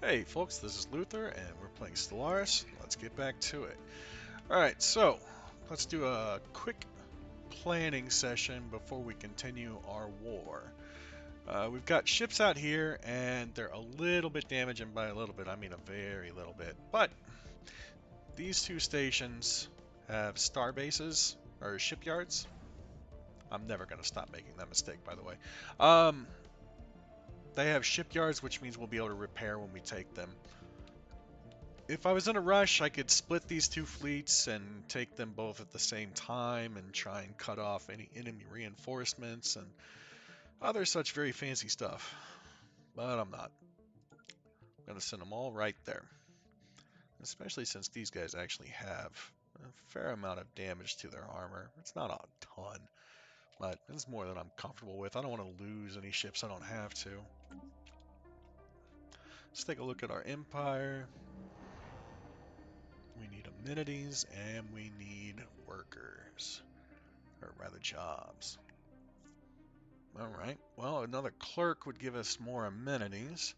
Hey folks, this is Luther and we're playing Stellaris. Let's get back to it. Alright, so let's do a quick planning session before we continue our war. We've got ships out here and they're a little bit damaged, and by a little bit I mean a very little bit. But these two stations have star bases, or shipyards. I'm never going to stop making that mistake, by the way. They have shipyards, which means we'll be able to repair when we take them. If I was in a rush, I could split these two fleets and take them both at the same time and try and cut off any enemy reinforcements and other such very fancy stuff. But I'm not. I'm going to send them all right there. Especially since these guys actually have a fair amount of damage to their armor. It's not a ton, but it's more than I'm comfortable with. I don't want to lose any ships I don't have to. Let's take a look at our empire. We need amenities and we need workers. Or rather jobs. Alright, well another clerk would give us more amenities.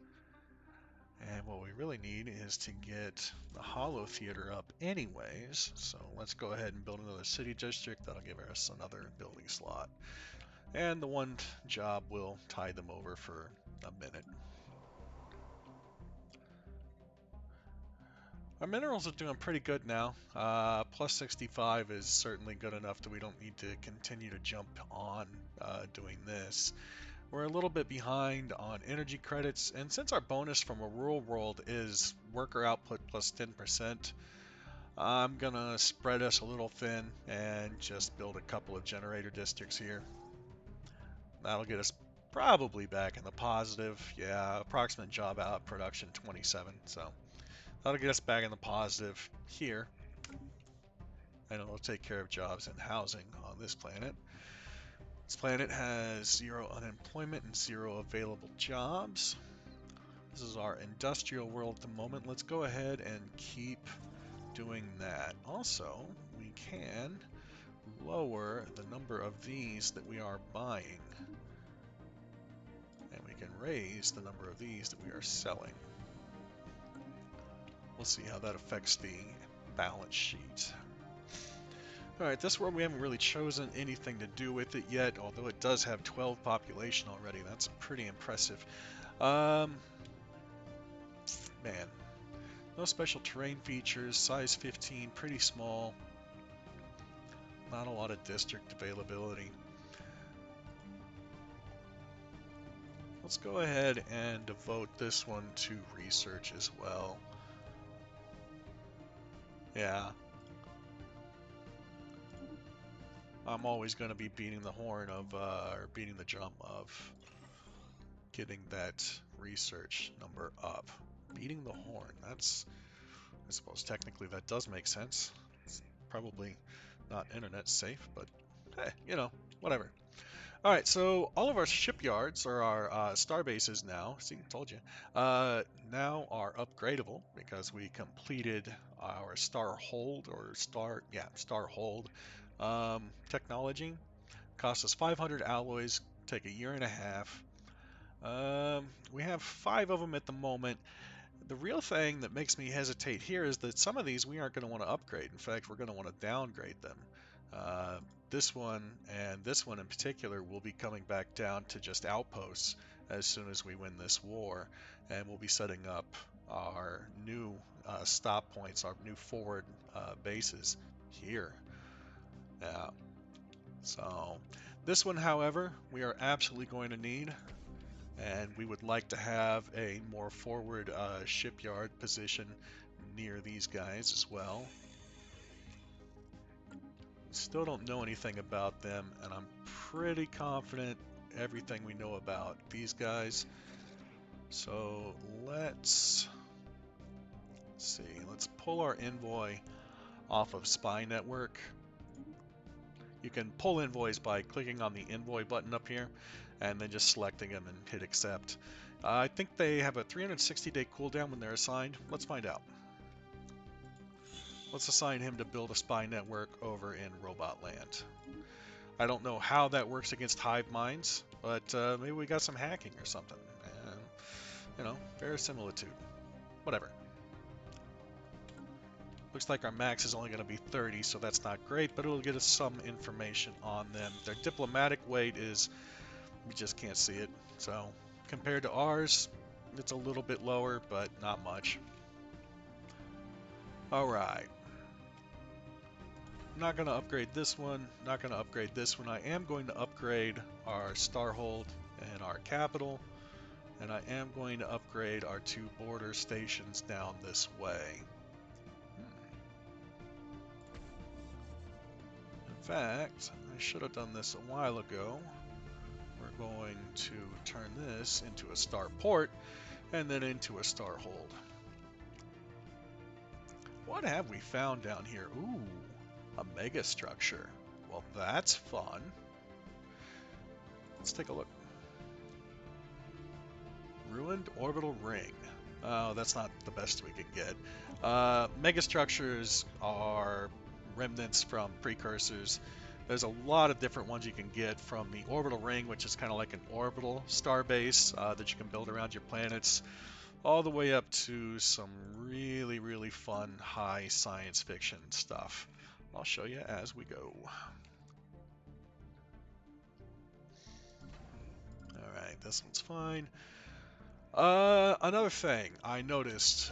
And what we really need is to get the Hollow Theater up anyways. So let's go ahead and build another city district. That'll give us another building slot. And the one job will tide them over for a minute. Our minerals are doing pretty good now. Plus 65 is certainly good enough that we don't need to continue to jump on doing this. We're a little bit behind on energy credits, and since our bonus from a rural world is worker output plus 10%, I'm gonna spread us a little thin and just build a couple of generator districts here. That'll get us probably back in the positive. Yeah, approximate job out production 27, so that'll get us back in the positive here, and it'll take care of jobs and housing on this planet. This planet has 0 unemployment and 0 available jobs. This is our industrial world at the moment. Let's go ahead and keep doing that. Also, we can lower the number of these that we are buying. And we can raise the number of these that we are selling. We'll see how that affects the balance sheet. Alright, this world we haven't really chosen anything to do with it yet, although it does have 12 population already. That's pretty impressive. Man, no special terrain features, size 15, pretty small. Not a lot of district availability. Let's go ahead and devote this one to research as well. Yeah. I'm always going to be beating the horn of, or beating the drum of getting that research number up. Beating the horn, that's, I suppose technically that does make sense. It's probably not internet safe, but hey, you know, whatever. Alright, so all of our shipyards, or our star bases now, see, told you, now are upgradable because we completed our star hold, or star hold technology. Cost us 500 alloys, take a year and a half. We have 5 of them at the moment. The real thing that makes me hesitate here is that some of these we aren't going to want to upgrade. In fact, we're going to want to downgrade them. This one and this one in particular will be coming back down to just outposts as soon as we win this war, and we'll be setting up our new stop points, our new forward bases here. So this one, however, we are absolutely going to need, and we would like to have a more forward shipyard position near these guys as well. Still don't know anything about them, and I'm pretty confident everything we know about these guys. So let's see, let's pull our envoy off of Spy Network. You can pull envoys by clicking on the envoy button up here and then just selecting them and hit accept. I think they have a 360-day cooldown when they're assigned. Let's find out. Let's assign him to build a spy network over in Robot Land. I don't know how that works against hive minds, but maybe we got some hacking or something. And, you know, verisimilitude. whatever. Looks like our max is only going to be 30, so that's not great, but it'll get us some information on them. Their diplomatic weight is, we just can't see it. So compared to ours, it's a little bit lower, but not much. All right. Not going to upgrade this one. Not going to upgrade this one. I am going to upgrade our Starhold and our capital. And I am going to upgrade our 2 border stations down this way. In fact, I should have done this a while ago. We're going to turn this into a starport and then into a starhold. What have we found down here? Ooh, a mega structure. Well, that's fun. Let's take a look. Ruined orbital ring. Oh, that's not the best we can get. Megastructures are remnants from precursors. There's a lot of different ones you can get, from the orbital ring, which is kind of like an orbital starbase that you can build around your planets, all the way up to some really, really fun high science fiction stuff. I'll show you as we go. All right, this one's fine. Another thing I noticed,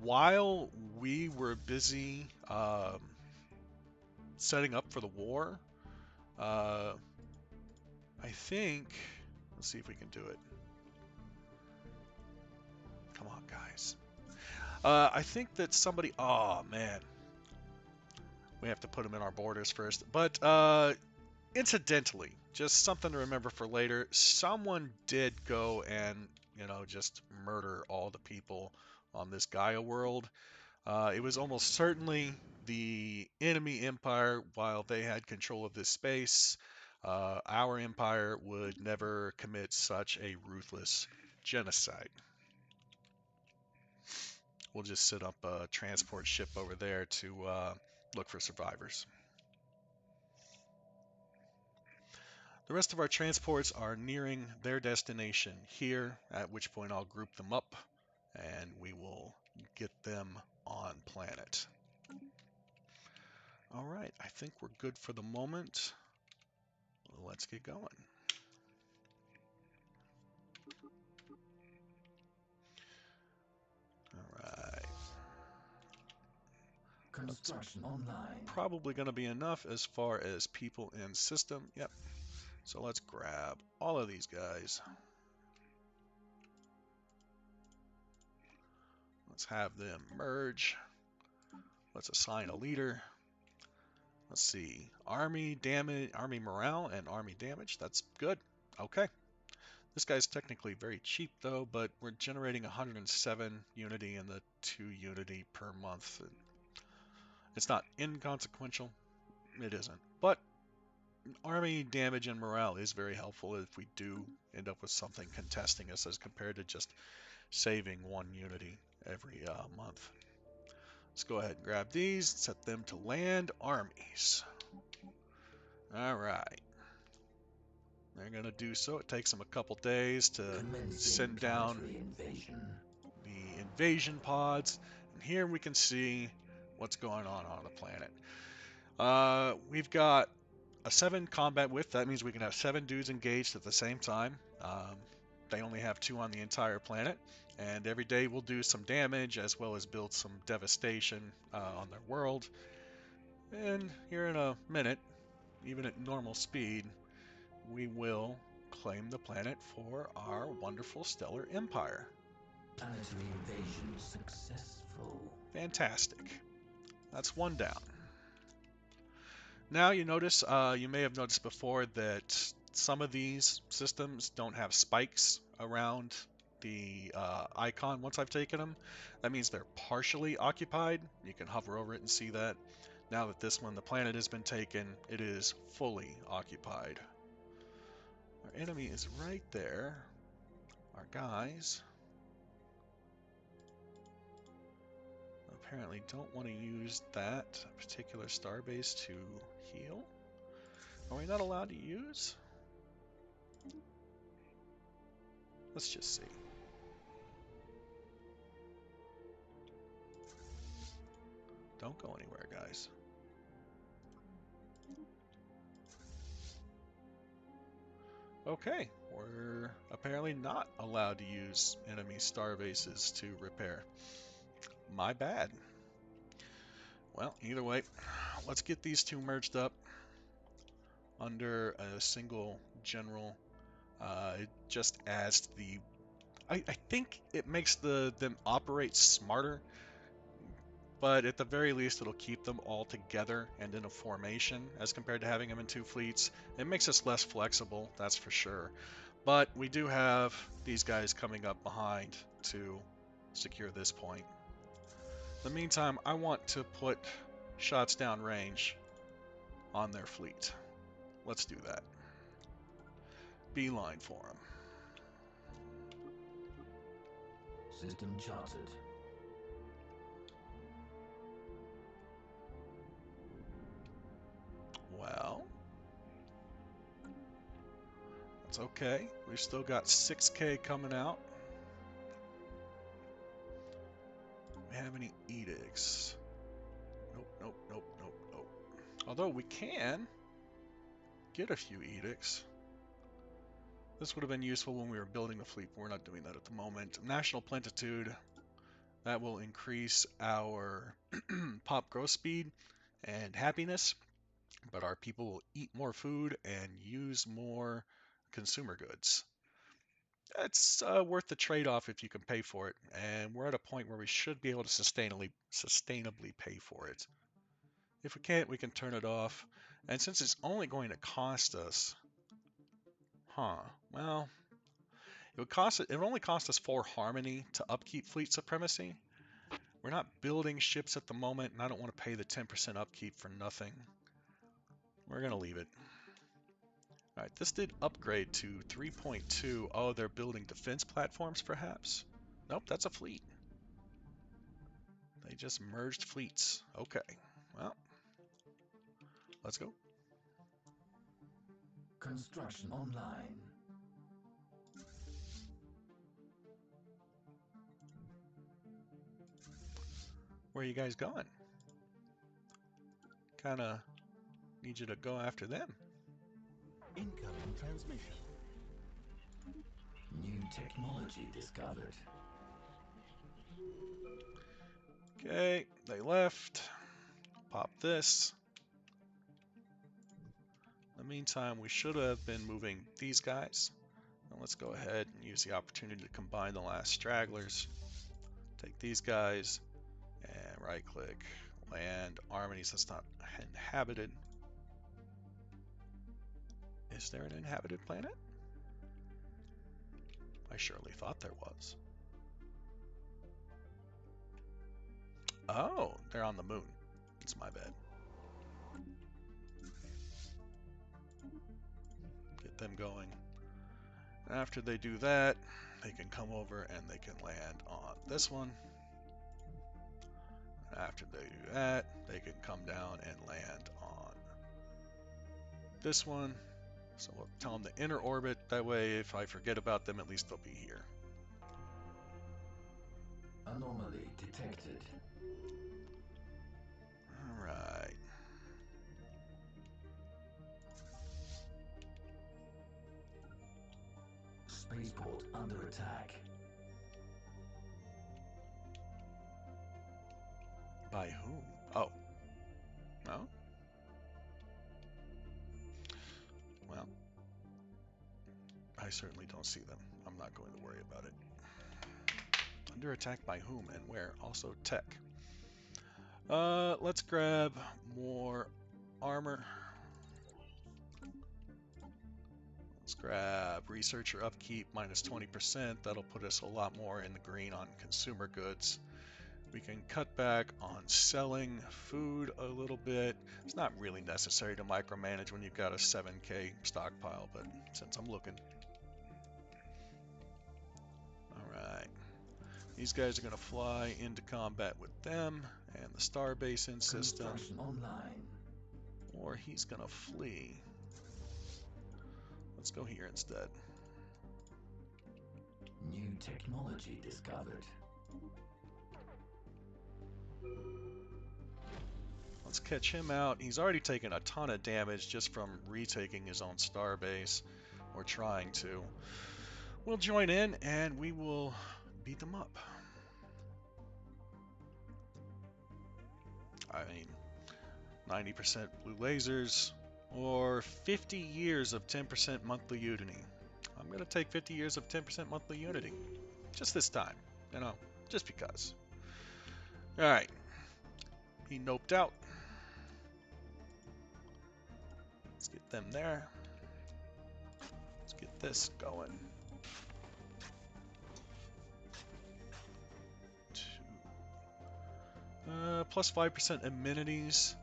while we were busy setting up for the war, I think, let's see if we can do it. Come on, guys. I think that somebody, oh man, we have to put them in our borders first. But incidentally, just something to remember for later, someone did go and, you know, just murder all the people on this Gaia world. It was almost certainly the enemy empire while they had control of this space. Our empire would never commit such a ruthless genocide. We'll just set up a transport ship over there to look for survivors. The rest of our transports are nearing their destination here, at which point I'll group them up and we will get them on planet. All right, I think we're good for the moment. Let's get going. All right. Construction online. Probably going to be enough as far as people in system. Yep. So let's grab all of these guys. Let's have them merge. Let's assign a leader. Let's see. Army damage, army morale, and army damage. That's good. Okay. This guy's technically very cheap though, but we're generating 107 unity and the 2 unity per month. It's not inconsequential. It isn't. But army damage and morale is very helpful if we do end up with something contesting us, as compared to just saving 1 unity every month. Let's go ahead and grab these, set them to land armies. All right. They're going to do so. It takes them a couple days to send down the invasion pods. And here we can see what's going on the planet. We've got a 7 combat width. That means we can have 7 dudes engaged at the same time. They only have 2 on the entire planet. And every day we'll do some damage as well as build some devastation on their world. And here in a minute, even at normal speed, we will claim the planet for our wonderful stellar empire. Planetary invasion successful. Fantastic. That's 1 down. Now you notice, you may have noticed before that some of these systems don't have spikes around the icon once I've taken them. That means they're partially occupied. You can hover over it and see that. Now that this one, the planet has been taken, it is fully occupied. Our enemy is right there. Our guys apparently don't want to use that particular starbase to heal. Are we not allowed to use? Let's just see. Don't go anywhere, guys. Okay, we're apparently not allowed to use enemy star bases to repair. My bad. Well, either way, let's get these two merged up under a single general. It just adds the... I think it makes them operate smarter, but at the very least it'll keep them all together and in a formation as compared to having them in two fleets. It makes us less flexible, that's for sure. But we do have these guys coming up behind to secure this point. In the meantime, I want to put shots down range on their fleet. Let's do that. Beeline for them. System charted. Well, that's okay. We've still got 6K coming out. Do we have any edicts? Nope, nope, nope, nope, nope. Although we can get a few edicts. This would have been useful when we were building the fleet, but we're not doing that at the moment. National Plentitude, that will increase our pop growth speed and happiness, but our people will eat more food and use more consumer goods. It's worth the trade-off if you can pay for it, and we're at a point where we should be able to sustainably pay for it. If we can't, we can turn it off. And since it's only going to cost us, well, it would only cost us 4 harmony to upkeep fleet supremacy. We're not building ships at the moment, and I don't want to pay the 10% upkeep for nothing. We're gonna leave it. All right, this did upgrade to 3.2. Oh, they're building defense platforms, perhaps? Nope, that's a fleet. They just merged fleets. Okay, well, let's go. Construction online. Where are you guys going? Kinda need you to go after them. Incoming transmission. New technology discovered. Okay, they left. Pop this. In the meantime, we should have been moving these guys. Now let's go ahead and use the opportunity to combine the last stragglers. Take these guys and right click, land Armenies that's not inhabited. Is there an inhabited planet? I surely thought there was. Oh, they're on the moon. It's my bad. Get them going. After they do that, they can come over and they can land on this one. After they do that, they can come down and land on this one. So we'll tell them to enter orbit. That way, if I forget about them, at least they'll be here. Anomaly detected. All right. Spaceport under attack. By whom? Oh. No? Well, I certainly don't see them. I'm not going to worry about it. Under attack by whom and where? Also tech. Let's grab more armor. Let's grab researcher upkeep minus 20%. That'll put us a lot more in the green on consumer goods. We can cut back on selling food a little bit. It's not really necessary to micromanage when you've got a 7K stockpile, but since I'm looking. Alright. These guys are going to fly into combat with them and the star basin system. Construction online. Or he's going to flee. Let's go here instead. New technology discovered. Let's catch him out. He's already taken a ton of damage just from retaking his own star base, or trying to. We'll join in and we will beat them up. I mean, 90% blue lasers, or 50 years of 10% monthly unity. I'm going to take 50 years of 10% monthly unity. Just this time, you know, just because. Alright, he noped out. Let's get them there. Let's get this going. Plus 5% amenities.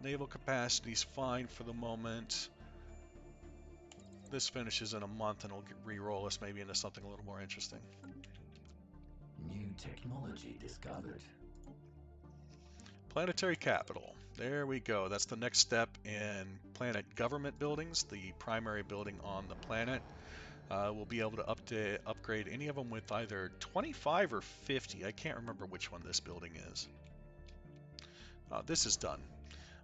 Naval capacity's fine for the moment. This finishes in a month and it'll re-roll us maybe into something a little more interesting. New technology discovered. Planetary capital. There we go. That's the next step in planet government buildings, the primary building on the planet. We'll be able to upgrade any of them with either 25 or 50. I can't remember which one this building is. This is done.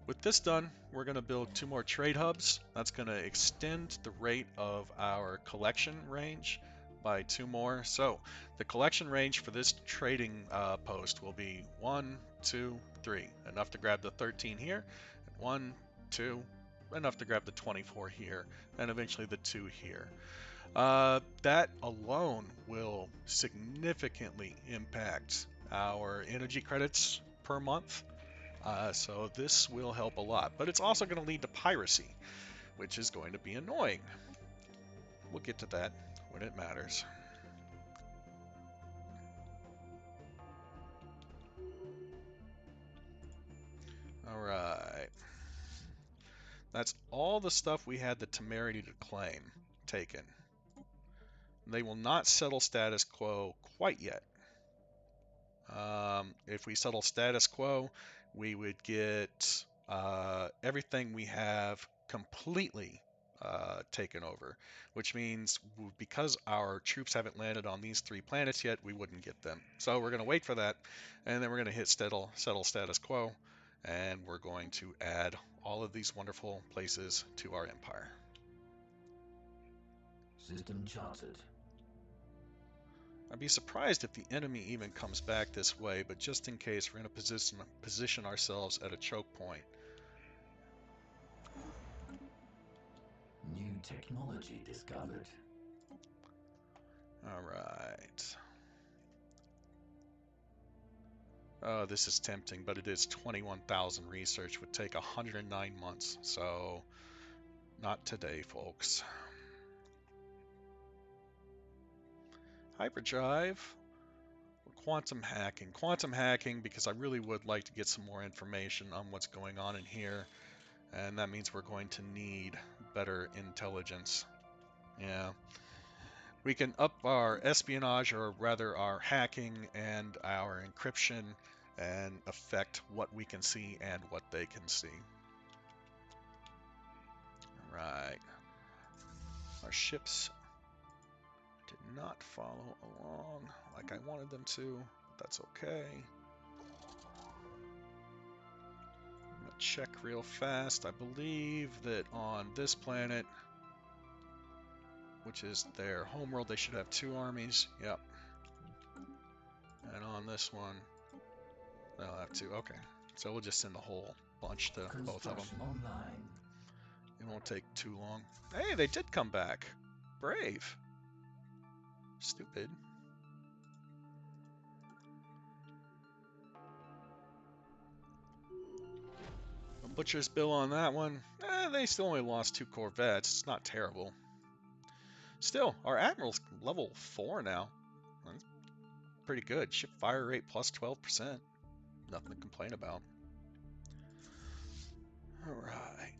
With this done, we're going to build 2 more trade hubs. That's going to extend the rate of our collection range by 2 more. So the collection range for this trading post will be 1, 2, 3. Enough to grab the 13 here. 1, 2, enough to grab the 24 here. And eventually the 2 here. That alone will significantly impact our energy credits per month. So this will help a lot, but it's also going to lead to piracy, which is going to be annoying. We'll get to that when it matters. All right. That's all the stuff we had the temerity to claim taken. They will not settle status quo quite yet. If we settle status quo, we would get everything we have completely taken over, which means because our troops haven't landed on these 3 planets yet, we wouldn't get them. So we're going to wait for that, and then we're going to hit settle status quo, and we're going to add all of these wonderful places to our empire. System charted. I'd be surprised if the enemy even comes back this way, but just in case, we're going to position ourselves at a choke point. New technology discovered. All right. Oh, this is tempting, but it is 21,000 research. Would take 109 months, so not today, folks. Hyperdrive. Quantum hacking. Quantum hacking because I really would like to get some more information on what's going on in here. And that means we're going to need better intelligence. Yeah. We can up our espionage, or rather our hacking and our encryption, and affect what we can see and what they can see. Right. Our ships did not follow along like I wanted them to, but that's okay. I'm gonna check real fast. I believe that on this planet, which is their homeworld, they should have 2 armies. Yep. And on this one, they'll have 2. Okay. So we'll just send the whole bunch to both of them. Online. It won't take too long. Hey, they did come back. Brave. Stupid. A butcher's bill on that one. They still only lost 2 corvettes. It's not terrible. Still, our admiral's level 4 now. That's pretty good. Ship fire rate plus 12%. Nothing to complain about. Alright.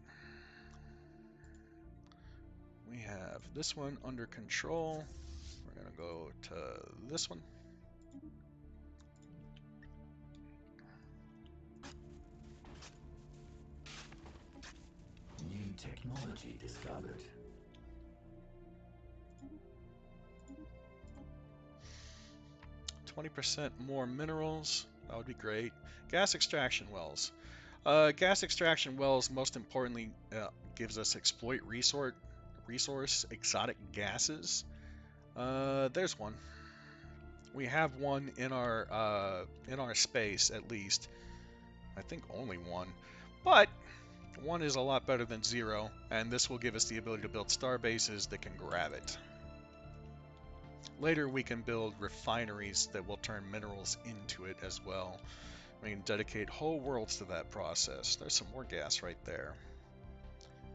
We have this one under control. We're going to go to this one. New technology discovered. 20% more minerals. That would be great. Gas extraction wells. Gas extraction wells, most importantly, gives us exploit resource exotic gases. There's one. We have one in our space at least. I think only one, but one is a lot better than zero, and this will give us the ability to build star bases that can grab it. Later, we can build refineries that will turn minerals into it as well. We can dedicate whole worlds to that process. There's some more gas right there.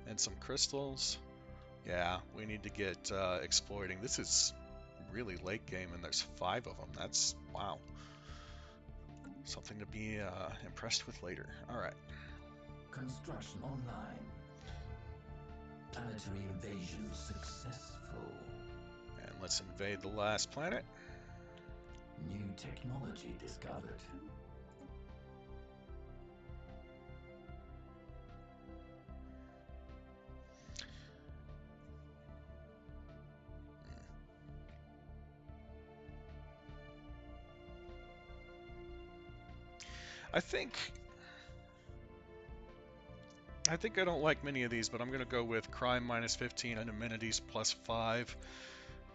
And some crystals. Yeah, we need to get exploiting. This is really late game, and there's 5 of them. That's, wow. Something to be impressed with later. All right. Construction online. Planetary invasion successful. And let's invade the last planet. New technology discovered. I think I don't like many of these, but I'm going to go with crime minus 15 and amenities plus 5.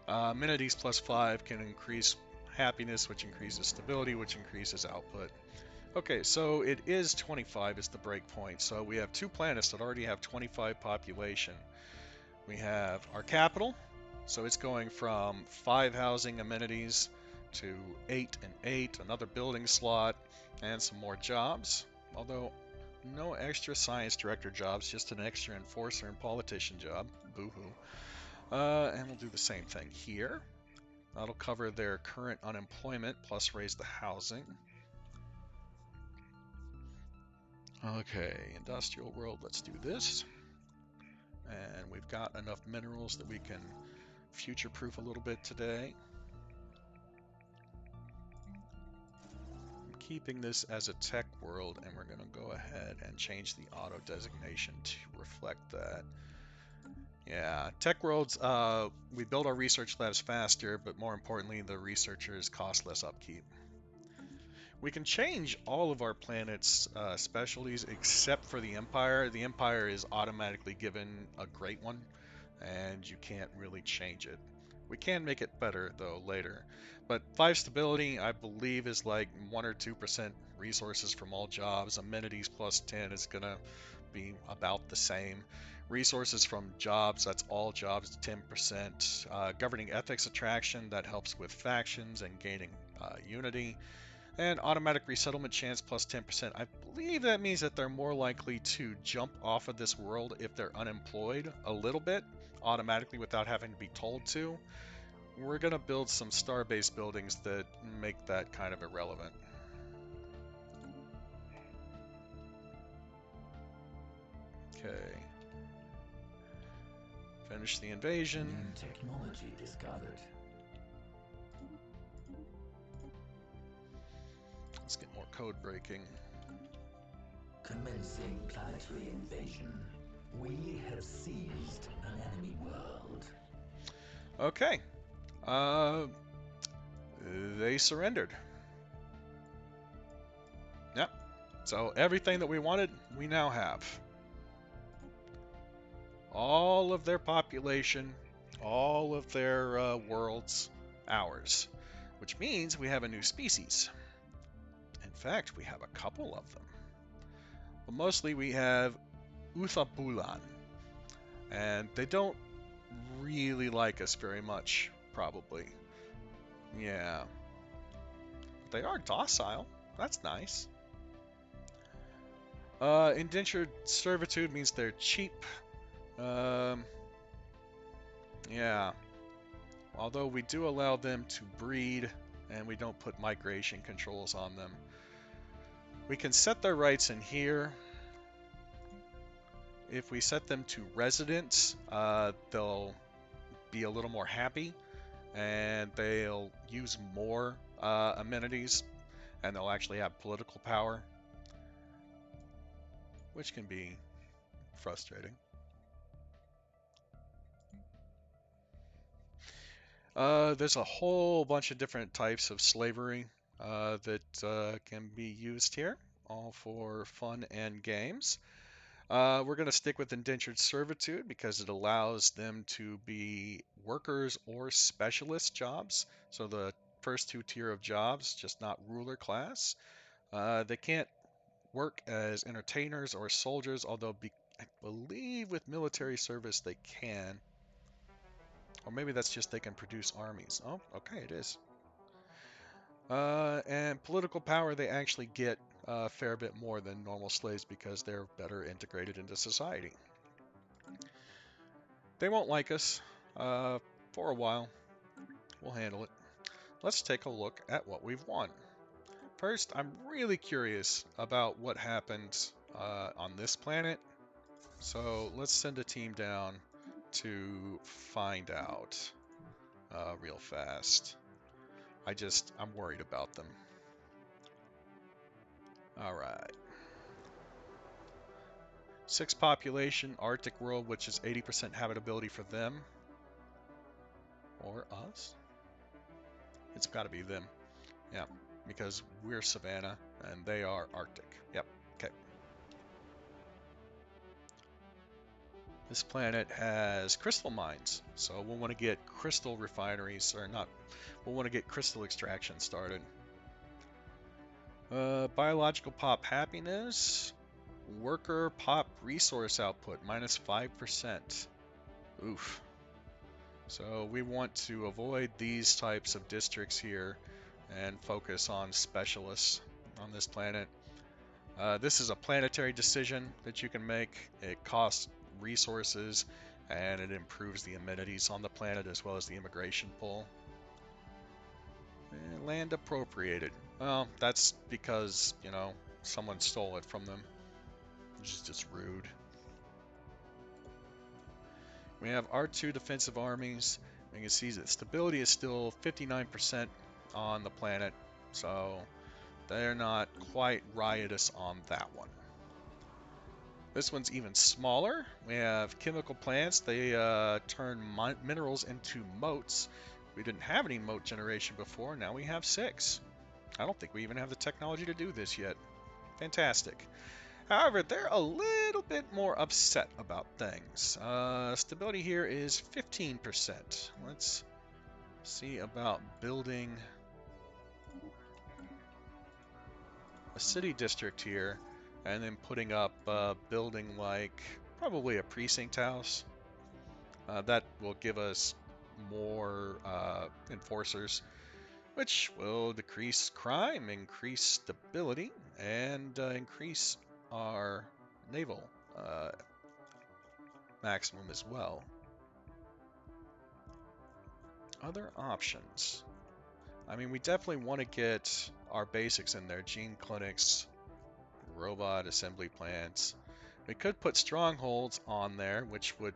Amenities plus 5 can increase happiness, which increases stability, which increases output. Okay, so it is 25 is the break point. So we have 2 planets that already have 25 population. We have our capital, so it's going from 5 housing amenities to 8 and 8, another building slot, and some more jobs. Although no extra science director jobs, just an extra enforcer and politician job. Boo-hoo. And we'll do the same thing here. That'll cover their current unemployment plus raise the housing. Okay, industrial world, let's do this. And we've got enough minerals that we can future-proof a little bit today. I'm keeping this as a tech world, and we're going to go ahead and change the auto designation to reflect that. Yeah, tech worlds, we build our research labs faster, but more importantly, the researchers cost less upkeep. We can change all of our planets' specialties except for the Empire. The Empire is automatically given a great one, and you can't really change it. We can make it better, though, later. But 5 stability, I believe, is like 1 or 2% resources from all jobs. Amenities plus 10 is going to be about the same. Resources from jobs, that's all jobs, 10%. Governing ethics attraction, that helps with factions and gaining unity. And automatic resettlement chance plus 10%. I believe that means that they're more likely to jump off of this world if they're unemployed a little bit, automatically without having to be told to. We're going to build some star-based buildings that make that kind of irrelevant. Okay. Finish the invasion. New technology discovered. Let's get more code breaking. Commencing planetary invasion. We have seized an enemy world. Okay. They surrendered. Yep. So everything that we wanted, we now have. All of their population, all of their worlds, ours. Which means we have a new species. In fact, we have a couple of them. But mostly we have Uthabulan. And they don't really like us very much, probably. Yeah. They are docile. That's nice. Indentured servitude means they're cheap. Yeah. Although we do allow them to breed, and we don't put migration controls on them. We can set their rights in here. If we set them to residents, they'll be a little more happy, and they'll use more amenities, and they'll actually have political power, which can be frustrating. There's a whole bunch of different types of slavery that can be used here. all for fun and games. We're going to stick with indentured servitude because it allows them to be workers or specialist jobs. So the first two tier of jobs, just not ruler class. They can't work as entertainers or soldiers, although I believe with military service they can. Or maybe that's just they can produce armies. Oh, okay, it is. And political power, they actually get a fair bit more than normal slaves because they're better integrated into society. They won't like us for a while. We'll handle it. Let's take a look at what we've won. First, I'm really curious about what happened on this planet. So let's send a team down to find out real fast. I'm worried about them. All right. 6 population, Arctic world, which is 80% habitability for them. Or us? It's got to be them. Yeah, because we're Savannah and they are Arctic. Yep, okay. This planet has crystal mines, so we'll want to get crystal refineries, or not, we'll want to get crystal extraction started. Biological pop happiness. Worker pop resource output, minus 5%. Oof. So we want to avoid these types of districts here and focus on specialists on this planet. This is a planetary decision that you can make. It costs resources and it improves the amenities on the planet as well as the immigration pool. Land appropriated. Well, that's because, you know, someone stole it from them, which is just rude. We have R2 defensive armies. You can see that stability is still 59% on the planet, so they're not quite riotous on that one. This one's even smaller. We have chemical plants. They turn minerals into moats. We didn't have any moat generation before. Now we have 6. I don't think we even have the technology to do this yet. Fantastic. However, they're a little bit more upset about things. Stability here is 15%. Let's see about building a city district here and then putting up a building like probably a precinct house. That will give us more enforcers, which will decrease crime, increase stability, and increase our naval maximum as well. Other options. I mean, we definitely want to get our basics in there. Gene clinics, robot assembly plants. We could put strongholds on there, which would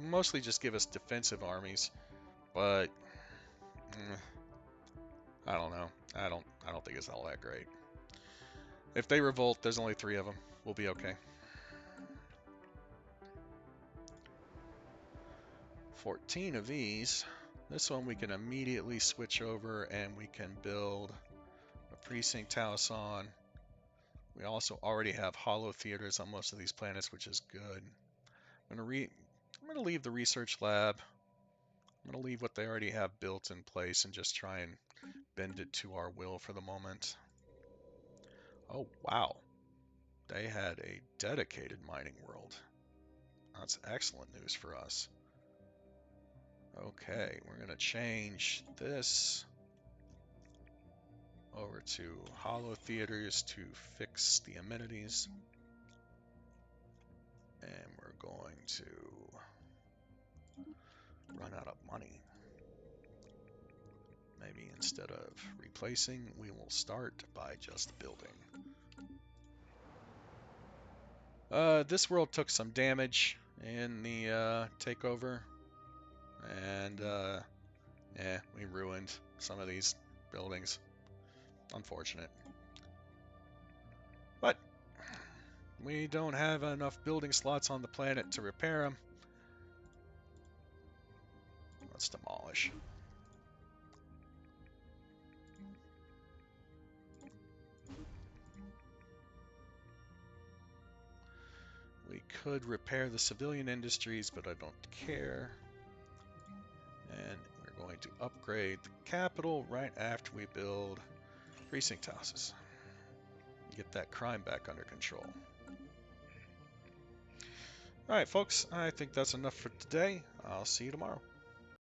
mostly just give us defensive armies. But I don't know. I don't think it's all that great. If they revolt, there's only 3 of them. We'll be okay. 14 of these. This one we can immediately switch over and we can build a precinct house on. We also already have hollow theaters on most of these planets, which is good. I'm gonna leave the research lab. I'm gonna leave what they already have built in place and just try and bend it to our will for the moment. Oh wow, they had a dedicated mining world. That's excellent news for us. Okay, we're gonna change this over to hollow theaters to fix the amenities. And we're going to run out of money. Maybe instead of replacing, we will start by just building. This world took some damage in the takeover. And yeah, we ruined some of these buildings. Unfortunate. But we don't have enough building slots on the planet to repair them. Let's demolish. We could repair the civilian industries, but I don't care. And we're going to upgrade the capital right after we build precinct houses. Get that crime back under control. All right, folks, I think that's enough for today. I'll see you tomorrow.